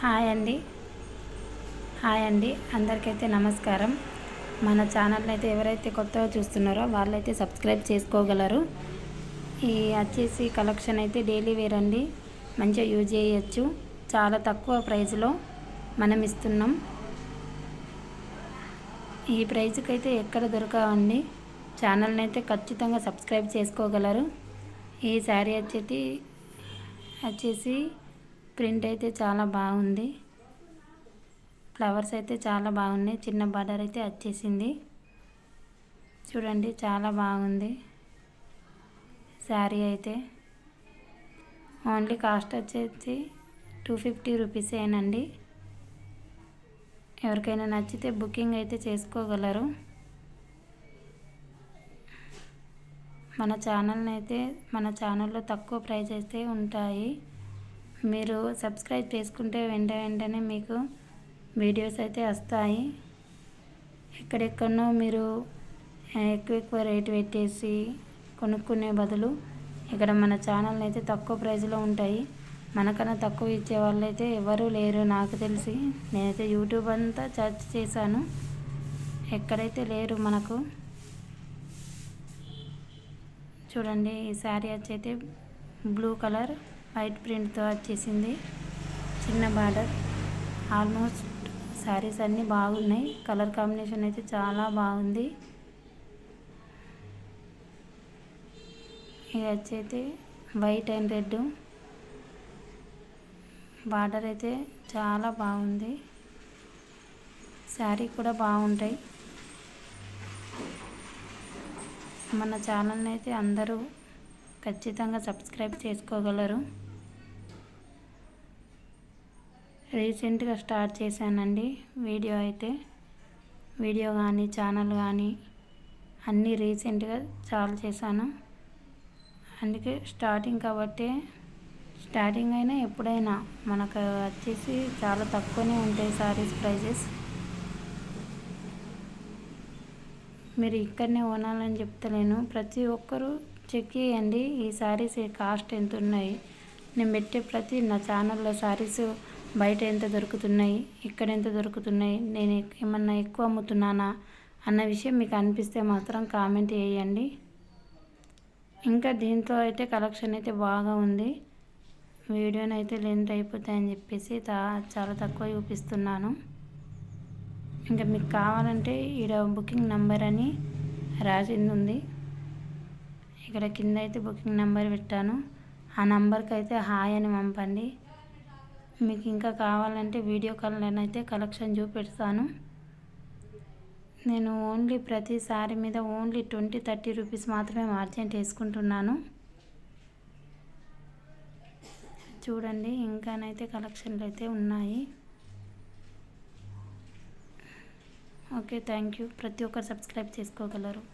Hi అండి అందరికైతే నమస్కారం. మన ఛానల్ అయితే ఎవరైతే కొత్తగా చూస్తున్నారో వాళ్ళైతే సబ్స్క్రైబ్ చేసుకోగలరు. ఈ వచ్చేసి కలెక్షన్ అయితే డైలీ వేర్ అండి, మంచిగా యూజ్ చేయొచ్చు. చాలా తక్కువ ప్రైస్లో మనం ఇస్తున్నాం. ఈ ప్రైస్కి అయితే ఎక్కడ దొరకవండి. ఛానల్ని అయితే ఖచ్చితంగా సబ్స్క్రైబ్ చేసుకోగలరు. ఈ శారీ వచ్చేసి ప్రింట్ అయితే చాలా బాగుంది. ఫ్లవర్స్ అయితే చాలా బాగున్నాయి. చిన్న బార్డర్ అయితే వచ్చేసింది. చూడండి చాలా బాగుంది శారీ అయితే. ఓన్లీ కాస్ట్ వచ్చేసి 250 రూపీసేనండి. ఎవరికైనా నచ్చితే బుకింగ్ అయితే చేసుకోగలరు. మన ఛానల్లో తక్కువ ప్రైస్ అయితే ఉంటాయి. మీరు సబ్స్క్రైబ్ చేసుకుంటే వెంటనే మీకు వీడియోస్ అయితే వస్తాయి. ఎక్కడెక్కడనో మీరు ఎక్కువ రేటు పెట్టేసి కొనుక్కునే బదులు ఇక్కడ మన ఛానల్ అయితే తక్కువ ప్రైస్లో ఉంటాయి. మనకన్నా తక్కువ ఇచ్చే వాళ్ళు అయితే ఎవరు లేరు నాకు తెలిసి. నేనైతే యూట్యూబ్ అంతా సెర్చ్ చేశాను, ఎక్కడైతే లేరు మనకు. చూడండి ఈ శారీ వచ్చైతే బ్లూ కలర్ వైట్ ప్రింట్తో వచ్చేసింది. చిన్న బార్డర్. ఆల్మోస్ట్ శారీస్ అన్నీ బాగున్నాయి. కలర్ కాంబినేషన్ అయితే చాలా బాగుంది. ఇది వచ్చైతే వైట్ అండ్ రెడ్. బార్డర్ అయితే చాలా బాగుంది. శారీ కూడా బాగుంటాయి. మన ఛానల్ని అయితే అందరూ ఖచ్చితంగా సబ్స్క్రైబ్ చేసుకోగలరు. రీసెంట్గా స్టార్ట్ చేశానండి వీడియో కానీ ఛానల్ కానీ అన్నీ రీసెంట్గా చాలు చేశాను. అందుకే స్టార్టింగ్ కాబట్టి స్టార్టింగ్ అయినా ఎప్పుడైనా మనకు వచ్చేసి చాలా తక్కువనే ఉంటాయి సారీస్ ప్రైజెస్. మీరు ఇక్కడనే కొనాలని చెప్తలేను, ప్రతి ఒక్కరూ చెక్ చేయండి ఈ సారీస్ కాస్ట్ ఎంత ఉన్నాయి. నేను పెట్టే ప్రతి నా ఛానల్లో సారీస్ బయట ఎంత దొరుకుతున్నాయి, ఇక్కడ ఎంత దొరుకుతున్నాయి, నేను ఏమన్నా ఎక్కువ అమ్ముతున్నానా అన్న విషయం మీకు అనిపిస్తే మాత్రం కామెంట్ చేయండి. ఇంకా దీంట్లో అయితే కలెక్షన్ అయితే బాగా ఉంది. వీడియోని అయితే లెంత్ అయిపోతాయని చెప్పేసి చాలా తక్కువ చూపిస్తున్నాను. ఇంకా మీకు కావాలంటే ఇక్కడ బుకింగ్ నెంబర్ అని రాసింది ఉంది. ఇక్కడ కింద అయితే బుకింగ్ నెంబర్ పెట్టాను. ఆ నెంబర్కి అయితే హాయ్ అని పంపండి. మీకు ఇంకా కావాలంటే వీడియో కాల్లోనైతే కలెక్షన్ చూపెడతాను. నేను ఓన్లీ ప్రతి సారీ మీద ఓన్లీ 20-30 రూపీస్ మాత్రమే మార్జిన్ వేసుకుంటున్నాను. చూడండి ఇంకానైతే కలెక్షన్లు అయితే ఉన్నాయి. Okay, thank you. ప్రతి ఒక్కరు సబ్స్క్రైబ్ చేసుకోగలరు.